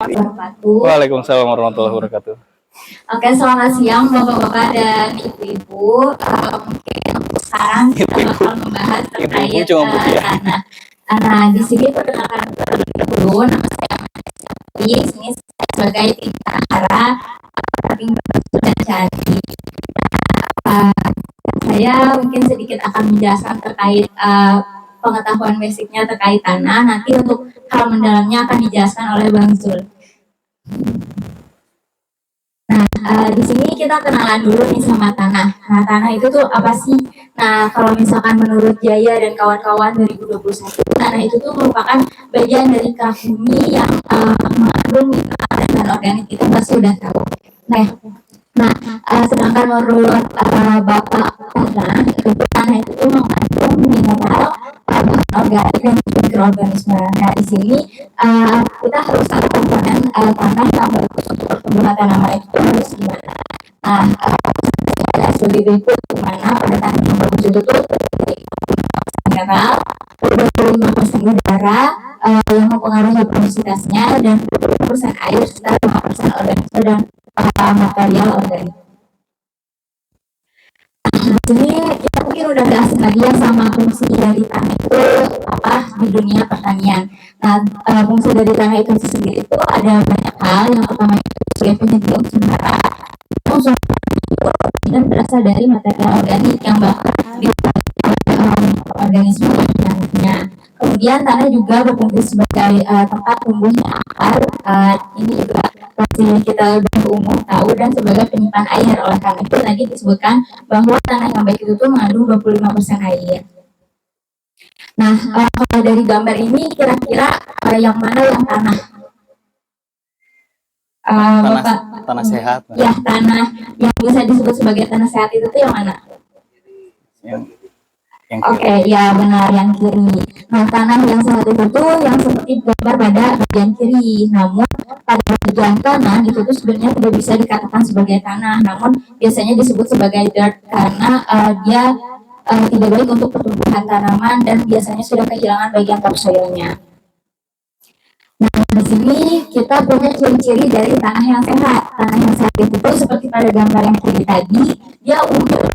Waalaikumsalam warahmatullahi wabarakatuh. Oke, selamat siang Bapak-Bapak dan Ibu-Ibu. Mungkin sekarang kita bakal membahas terkait tanah. Nah, di sini perkenalkan terlebih dahulu, nama saya di sini saya sebagai tim Tanahara, tim dan Cari. Saya mungkin sedikit akan menjelaskan terkait pengetahuan basicnya terkait tanah. Nanti untuk hal mendalamnya akan dijelaskan oleh Bang Zul. Nah, di sini kita kenalan dulu nih sama tanah. Nah, tanah itu tuh apa sih? Nah, kalau misalkan menurut Jaya dan kawan-kawan 2021, tanah itu tuh merupakan bagian dari kerak bumi yang mengandung mineral dan organik. Kita pasti udah tahu. Nah, sedangkan menurut Bapak tanah itu tuh mengandung mineral, organik dan mikroorganisme. Nah, di sini kita harus tahu komponen tanah yang bagus untuk pertumbuhan tanaman itu harus gimana. Nah, sebagai berikut, dimana pada tanah yang bagus itu tuh mineral, 25% udara yang mempengaruhi porositasnya, dan 20% air, sekitar 5% organisme dan material organik. Di sini kita mungkin udah gak asing lagi ya sama fungsi dari tanah itu apa di dunia pertanian. Nah, fungsi dari tanah itu sendiri itu ada banyak hal. Yang pertama itu sebagai penyedia unsur hara. Unsur dan berasal dari material organik yang bakal organisme tanahnya. Kemudian tanah juga berfungsi sebagai tempat tumbuhnya akar. Ini juga pasti kita udah umum tahu, dan sebagai penyimpan air. Oleh karena itu tadi disebutkan bahwa tanah yang baik itu tuh mengandung 25% air. Nah, kalau dari gambar ini kira-kira yang mana yang tanah? Tanah sehat. Ya, tanah yang bisa disebut sebagai tanah sehat itu tuh yang mana? Oke, ya benar, yang kiri. Nah, tanah yang sehat itu tuh yang seperti gambar pada bagian kiri. Namun pada bagian kanan itu tuh sebenarnya tidak bisa dikatakan sebagai tanah, namun biasanya disebut sebagai dirt karena dia tidak baik untuk pertumbuhan tanaman dan biasanya sudah kehilangan bagian topsoilnya. Nah, di sini kita punya ciri-ciri dari tanah yang sehat. Tanah yang sehat itu tuh seperti pada gambar yang kiri tadi, dia umur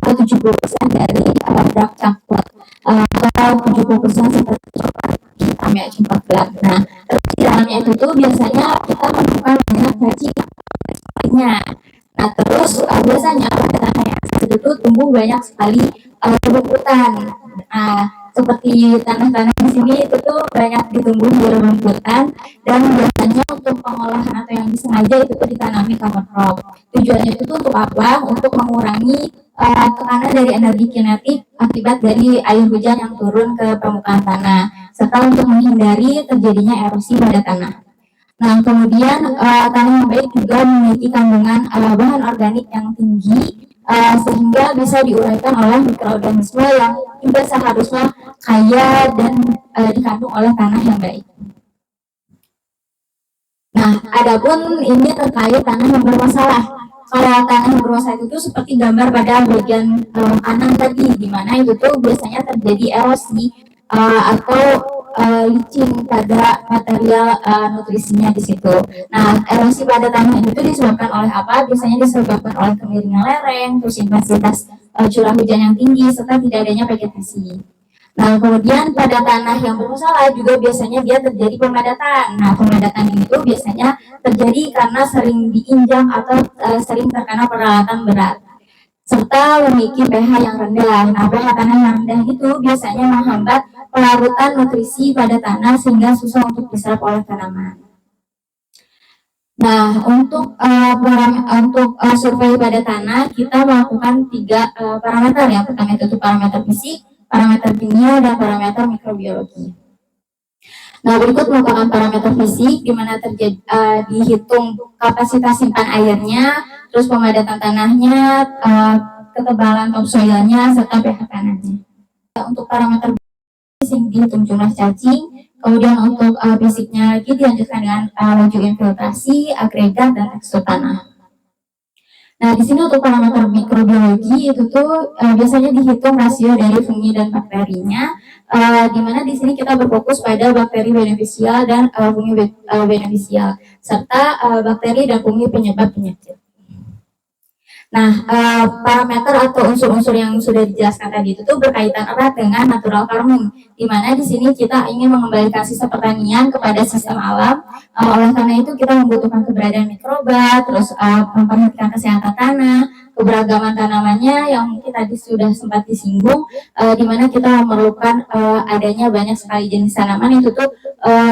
70% dari dark coklat atau 70% seperti coklat hitam ya, coklat gelap. Nah, terus di dalamnya itu tuh biasanya kita menemukan banyak cacing-cacingnya. Nah, terus biasanya pada tanah yang seperti itu tumbuh banyak sekali rumputan. Seperti tanah-tanah di sini itu tuh banyak ditumbuh di rumputan, dan biasanya untuk pengolahan atau yang disengaja itu tuh ditanami cover crop. Tujuannya itu tuh untuk apa? Untuk mengurangi tekanan dari energi kinetik akibat dari air hujan yang turun ke permukaan tanah, serta untuk menghindari terjadinya erosi pada tanah. Nah, kemudian tanah yang baik juga memiliki kandungan bahan organik yang tinggi, sehingga bisa diuraikan oleh mikroorganisme yang juga seharusnya kaya dan dikandung oleh tanah yang baik. Nah, adapun ini terkait tanah yang bermasalah. Kalau tanah yang bermasalah itu seperti gambar pada bagian kanan tadi, di mana itu tuh biasanya terjadi erosi atau licin pada material nutrisinya di situ. Nah, erosi pada tanah itu disebabkan oleh apa? Biasanya disebabkan oleh kemiringan lereng, terus intensitas curah hujan yang tinggi, serta tidak adanya vegetasi. Nah, kemudian pada tanah yang bermasalah juga biasanya dia terjadi pemadatan. Nah, pemadatan ini tuh biasanya terjadi karena sering diinjak atau sering terkena peralatan berat, serta memiliki pH yang rendah. Nah, pH tanah yang rendah itu biasanya menghambat pelarutan nutrisi pada tanah sehingga susah untuk diserap oleh tanaman. Nah, untuk survei pada tanah kita melakukan 3 parameter. Yang pertama itu parameter fisik, parameter kimia, dan parameter mikrobiologi. Nah, berikut merupakan parameter fisik di mana dihitung kapasitas simpan airnya, terus pemadatan tanahnya, ketebalan topsoilnya, serta pH tanahnya. Untuk parameter fisik dihitung jumlah cacing, kemudian untuk fisiknya lagi dilanjutkan dengan laju infiltrasi, agregat, dan tekstur tanah. Nah, di sini untuk parameter mikrobiologi itu tuh biasanya dihitung rasio dari fungi dan bakterinya, di mana di sini kita berfokus pada bakteri beneficial dan fungi beneficial, serta bakteri dan fungi penyebab penyakit. Nah, parameter atau unsur-unsur yang sudah dijelaskan tadi itu tuh berkaitan erat dengan natural farming, di mana di sini kita ingin mengembalikan sistem pertanian kepada sistem alam. Oleh karena itu kita membutuhkan keberadaan mikroba, terus memperhatikan kesehatan tanah, keberagaman tanamannya yang mungkin tadi sudah sempat disinggung, di mana kita memerlukan adanya banyak sekali jenis tanaman itu tuh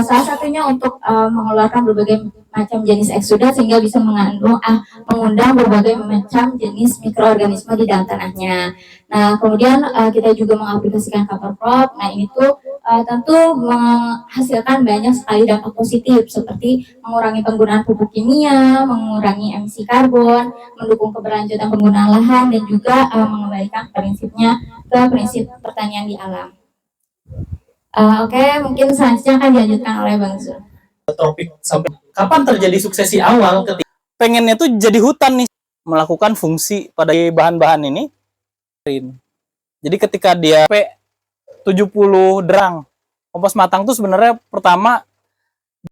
salah satunya untuk mengeluarkan berbagai macam jenis eksudat sehingga bisa mengundang berbagai macam jenis mikroorganisme di dalam tanahnya. Nah, kemudian kita juga mengaplikasikan cover crop. Nah, ini tuh tentu menghasilkan banyak sekali dampak positif seperti mengurangi penggunaan pupuk kimia, mengurangi emisi karbon, mendukung keberlanjutan penggunaan lahan, dan juga mengembalikan prinsipnya ke prinsip pertanian di alam. Oke, mungkin selanjutnya akan dilanjutkan oleh Bang Zul. Tropik sampai kapan terjadi suksesi awal ketika Pengennya tuh jadi hutan nih, melakukan fungsi pada bahan-bahan ini. Jadi ketika dia 70 derang kompos matang tuh sebenarnya pertama